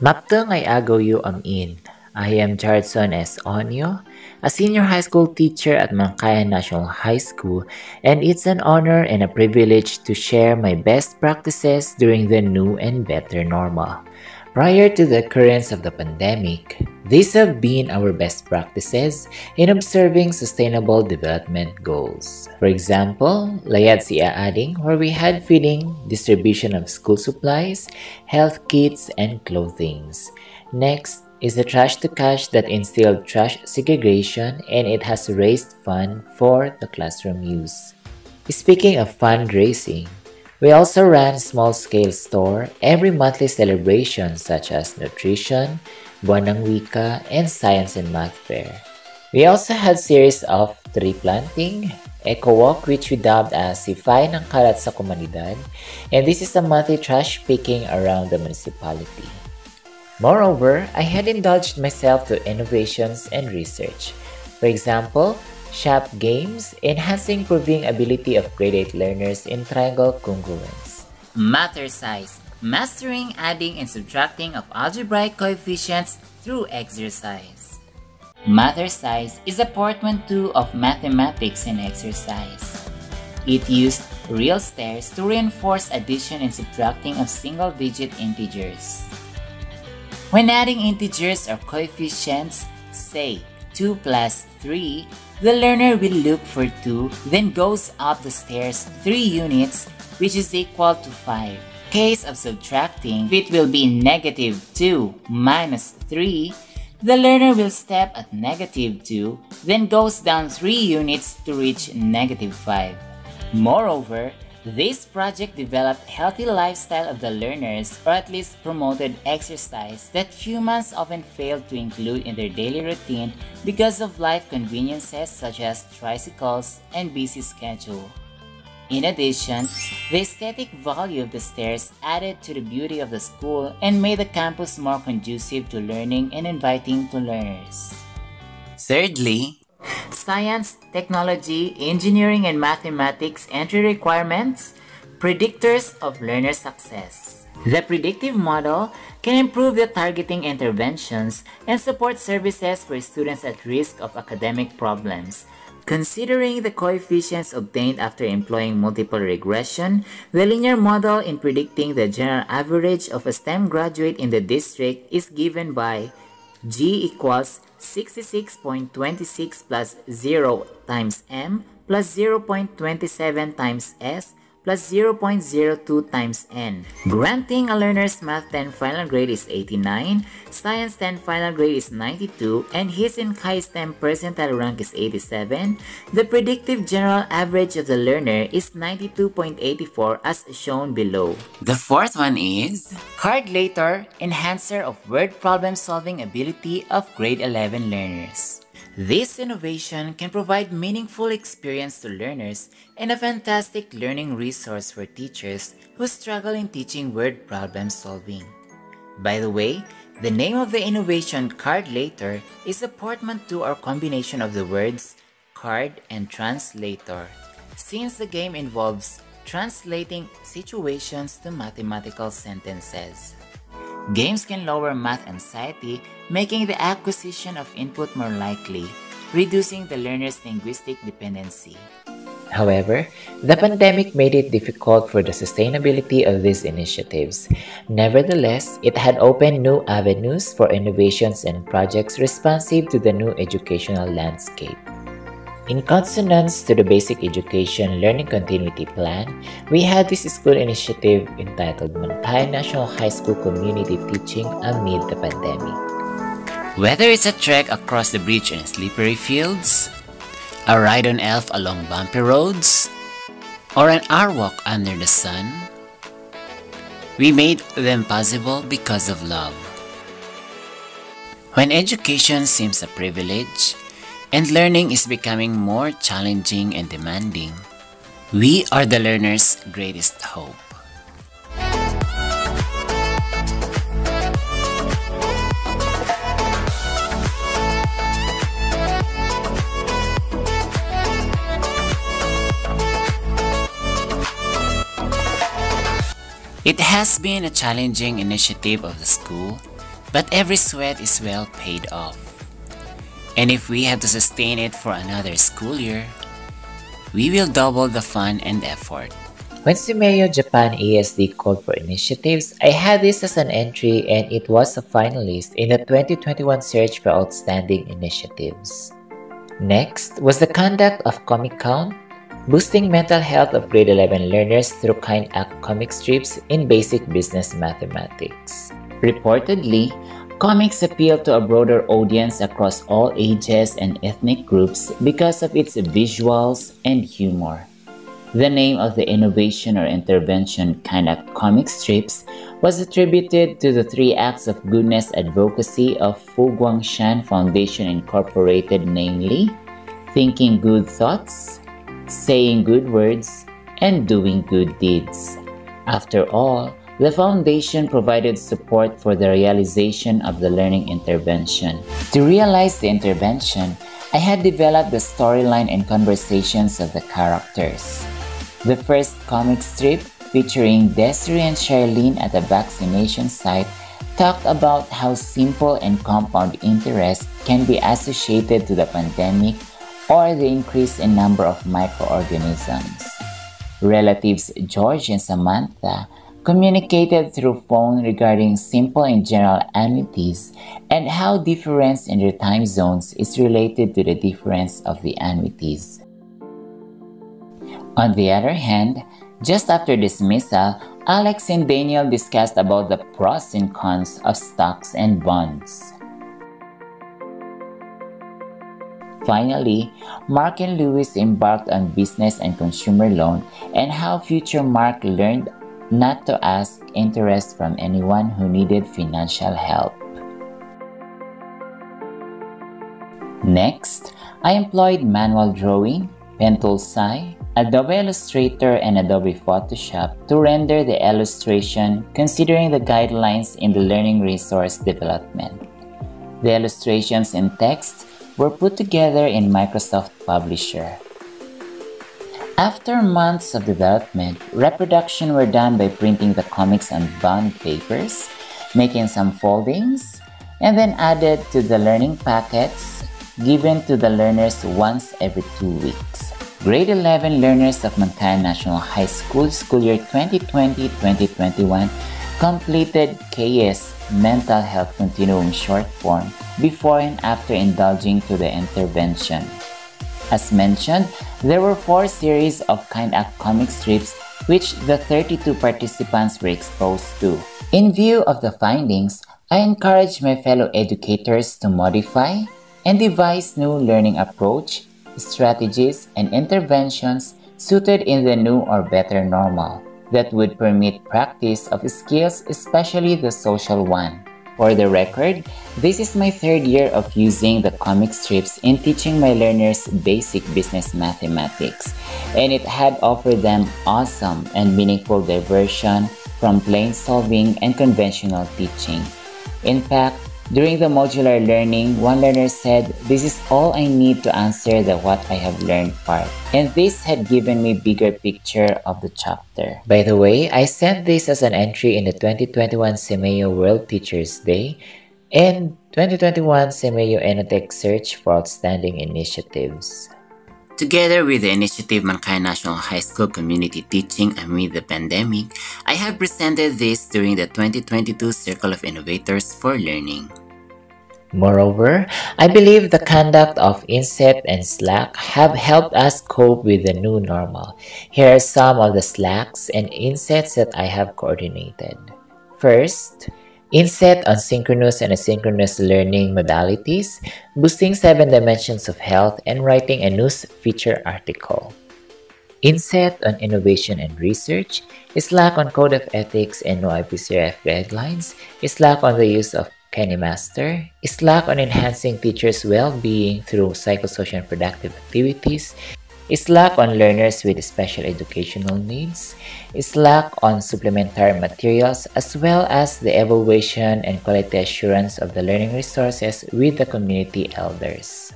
Maptang ay agaw yu amin. I am Jaredson S. Onyo, a senior high school teacher at Mangkayan National High School, and it's an honor and a privilege to share my best practices during the new and better normal. Prior to the occurrence of the pandemic, these have been our best practices in observing sustainable development goals. For example, Layad si Aading, where we had feeding, distribution of school supplies, health kits, and clothings. Next is the Trash to Cash that instilled trash segregation and it has raised funds for the classroom use. Speaking of fundraising, we also ran small-scale store every monthly celebration such as nutrition, Buwan ng Wika, and science and math fair. We also had series of tree planting, eco walk which we dubbed as Sifay ng Kalat sa Komunidad, and this is a monthly trash picking around the municipality. Moreover, I had indulged myself to innovations and research. For example, shop games, enhancing proving ability of grade 8 learners in triangle congruence. Matter size, mastering adding and subtracting of algebraic coefficients through exercise. Matter size is a portmanteau of mathematics and exercise. It used real stairs to reinforce addition and subtracting of single-digit integers. When adding integers or coefficients, say 2 plus 3, the learner will look for 2, then goes up the stairs 3 units, which is equal to 5. Case of subtracting, it will be negative 2 minus 3. The learner will step at negative 2, then goes down 3 units to reach negative 5. Moreover, this project developed healthy lifestyle of the learners, or at least promoted exercise that humans often fail to include in their daily routine because of life conveniences such as tricycles and busy schedule. In addition, the aesthetic value of the stairs added to the beauty of the school and made the campus more conducive to learning and inviting to learners. Thirdly, science, technology, engineering, and mathematics entry requirements, predictors of learner success. The predictive model can improve the targeting interventions and support services for students at risk of academic problems. Considering the coefficients obtained after employing multiple regression, the linear model in predicting the general average of a STEM graduate in the district is given by G equals 66.26 plus 0 times M plus 0.27 times S plus 0.02 times N. Granting a learner's Math 10 final grade is 89, Science 10 final grade is 92, and his and Kai's STEM percentile rank is 87, the predictive general average of the learner is 92.84 as shown below. The fourth one is Calculator, enhancer of word problem solving ability of grade 11 learners. This innovation can provide meaningful experience to learners and a fantastic learning resource for teachers who struggle in teaching word problem solving. By the way, the name of the innovation Calculator is a portmanteau or combination of the words card and translator, since the game involves translating situations to mathematical sentences. Games can lower math anxiety, making the acquisition of input more likely, reducing the learner's linguistic dependency. However, the pandemic made it difficult for the sustainability of these initiatives. Nevertheless, it had opened new avenues for innovations and projects responsive to the new educational landscape. In consonance to the Basic Education Learning Continuity Plan, we had this school initiative entitled Mangkayan National High School Community Teaching Amid the Pandemic. Whether it's a trek across the bridge in slippery fields, a ride on elf along bumpy roads, or an hour walk under the sun, we made them possible because of love. When education seems a privilege, and learning is becoming more challenging and demanding, we are the learner's greatest hope. It has been a challenging initiative of the school But every sweat is well paid off. And if we have to sustain it for another school year, we will double the fun and effort. When Sumeyo Japan ASD called for initiatives, I had this as an entry and it was a finalist in the 2021 search for outstanding initiatives. Next was the conduct of Comic Count, boosting mental health of grade 11 learners through kind act comic strips in basic business mathematics. Reportedly, comics appeal to a broader audience across all ages and ethnic groups because of its visuals and humor. The name of the innovation or intervention, kind act comic strips, was attributed to the 3 acts of goodness advocacy of Fu Guangshan Foundation Incorporated, namely, thinking good thoughts, saying good words, and doing good deeds. After all, the foundation provided support for the realization of the learning intervention. To realize the intervention, I had developed the storyline and conversations of the characters. The first comic strip, featuring Desiree and Charlene at a vaccination site, talked about how simple and compound interest can be associated to the pandemic or the increase in number of microorganisms. Relatives George and Samantha communicated through phone regarding simple and general annuities and how difference in their time zones is related to the difference of the annuities. On the other hand, just after dismissal, Alex and Daniel discussed about the pros and cons of stocks and bonds. Finally, Mark and Louis embarked on business and consumer loan and how future Mark learned not to ask interest from anyone who needed financial help. Next, I employed manual drawing, pen tool SAI, Adobe Illustrator, and Adobe Photoshop to render the illustration considering the guidelines in the learning resource development. The illustrations and text were put together in Microsoft Publisher. After months of development, reproduction were done by printing the comics on bond papers, making some foldings, and then added to the learning packets given to the learners once every 2 weeks. Grade 11 learners of Mankayan National High School school year 2020-2021 completed KS Mental Health Continuum short form before and after indulging to the intervention. As mentioned, there were 4 series of kind act comic strips which the 32 participants were exposed to. In view of the findings, I encouraged my fellow educators to modify and devise new learning approach, strategies, and interventions suited in the new or better normal that would permit practice of skills, especially the social one. For the record, this is my 3rd year of using the comic strips in teaching my learners basic business mathematics, and it had offered them awesome and meaningful diversion from plain solving and conventional teaching. In fact, during the modular learning, one learner said, "This is all I need to answer the what I have learned part." And this had given me bigger picture of the chapter. By the way, I sent this as an entry in the 2021 Semeo World Teachers Day and 2021 Semeo Enotech Search for Outstanding Initiatives. Together with the initiative Mankayan National High School Community Teaching Amid the Pandemic, I have presented this during the 2022 Circle of Innovators for Learning. Moreover, I believe the conduct of INSET and SLAC have helped us cope with the new normal. Here are some of the SLACs and INSETs that I have coordinated. First, INSET on synchronous and asynchronous learning modalities, boosting 7 dimensions of health, and writing a news feature article. INSET on innovation and research, SLAC on code of ethics and no IPCRF guidelines, SLAC on the use of KennyMaster, SLAC on enhancing teachers' well-being through psychosocial and productive activities, SLAC on learners with special educational needs, SLAC on supplementary materials, as well as the evaluation and quality assurance of the learning resources with the community elders.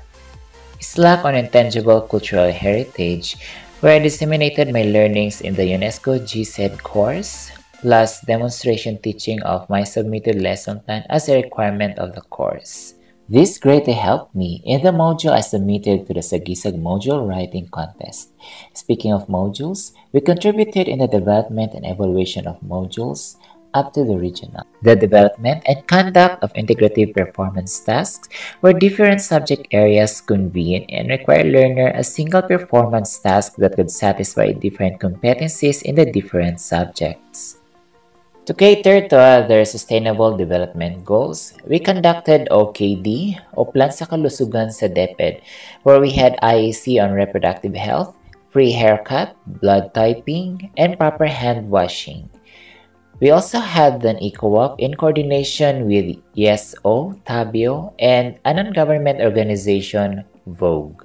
SLAC on intangible cultural heritage, where I disseminated my learnings in the UNESCO GCED course. plus demonstration teaching of my submitted lesson plan as a requirement of the course. This greatly helped me in the module I submitted to the Sagisag Module Writing Contest. Speaking of modules, we contributed in the development and evaluation of modules up to the regional. The development and conduct of integrative performance tasks where different subject areas convene and require learner a single performance task that could satisfy different competencies in the different subjects. To cater to other sustainable development goals, we conducted OKD o Plan sa Kalusugan sa DepEd, where we had IAC on reproductive health, free haircut, blood typing, and proper hand washing. We also had an eco-walk in coordination with YesO, Tabio, and a non-government organization, Vogue.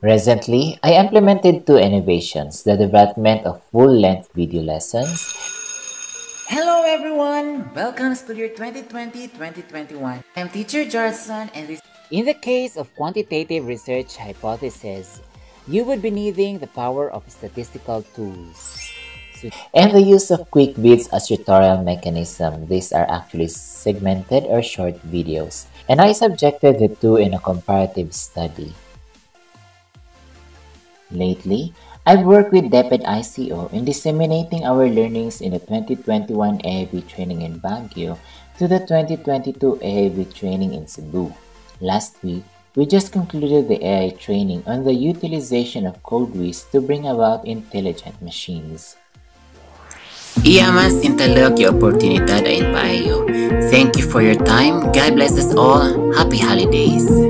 Recently, I implemented two innovations, the development of full-length video lessons. Hello everyone! Welcome to year 2020-2021. I'm teacher Jarson and in the case of quantitative research hypothesis, you would be needing the power of statistical tools. And the use of quick bits as tutorial mechanism. These are actually segmented or short videos. And I subjected the two in a comparative study. Lately, I've worked with DepEd ICO in disseminating our learnings in the 2021 AIB training in Baguio to the 2022 AIB training in Cebu. Last week, we just concluded the AI training on the utilization of CodeWiz to bring about intelligent machines. Iyaman sintalog yung oportunidad ay payo. Thank you for your time. God bless us all. Happy holidays.